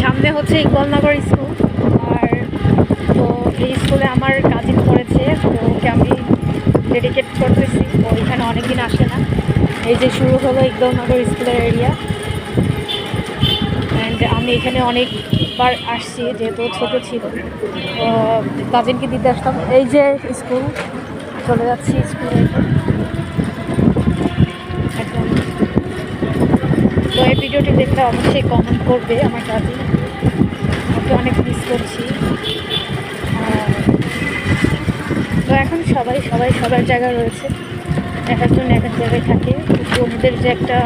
সামনে হচ্ছে ইকবালনগর স্কুল। আর তো এই স্কুলে আমার কাজিন পড়েছে, তো ওকে আমি ডেডিকেট করতেছি। ও এখানে অনেকদিন আসে না। এই যে শুরু হলো ইকবালনগর স্কুলের এরিয়া। অ্যান্ড আমি এখানে অনেকবার আসছি, যেহেতু ছোটো ছিল কাজিনকে দিতে আসতাম। এই যে স্কুল, চলে যাচ্ছি স্কুলে। এখন তো এই ভিডিওটি দেখলে অবশ্যই কমেন্ট করবে আমার কাজিন, ওকে অনেক মিস করছি। তো এখন সবাই সবার জায়গা রয়েছে, এক একজন এক এক জায়গায় থাকে। কিন্তু ওদের যে একটা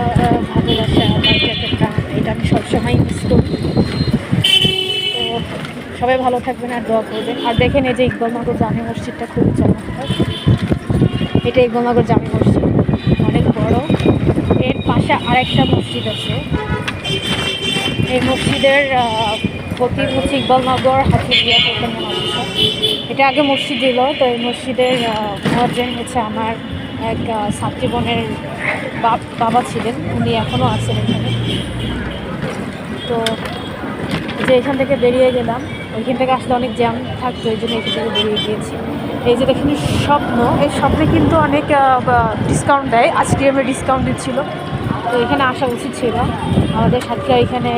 ভালোবাসা বা যে একটা টান, এটা আমি সবসময় মিস করি। তো সবাই ভালো থাকবেন আর দোয়া করবেন। আর দেখেন এই যে ইকবালনগর জামে মসজিদটা খুবই চমৎকার। এটা ইকবালনগর জামে মসজিদ, অনেক বড়। এর পাশে আরেকটা মসজিদ আছে। এই মসজিদের খতিব হচ্ছে ইকবালনগর হাফিজিয়া কোরআন মাদ্রাসা। এটা আগে মসজিদ ছিল। তো এই মসজিদের মুয়াজ্জিন হচ্ছে আমার এক ছাত্রী বোনের বাবা ছিলেন, উনি এখনও আছেন এখানে। তো যে এখান থেকে বেরিয়ে গেলাম, ওইখান থেকে আসলে অনেক জ্যাম থাকতো, এই জন্য এখান থেকে বেরিয়ে গিয়েছি। এই যে দেখুন স্বপ্ন, এই স্বপ্নে কিন্তু অনেক ডিসকাউন্ট দেয়। আজকে আমরা ডিসকাউন্ট দিচ্ছিলো, তো এখানে আসা উচিত ছিল আমাদের সাথীরা। এখানে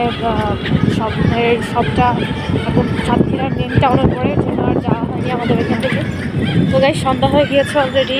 স্বপ্নের সবটা এখন সাতক্ষীরার মেন টাউনের পরে জন্য আর যাওয়া হয়নি আমাদের এখান থেকে। তো গাইস, সন্ধ্যা হয়ে গিয়েছে অলরেডি।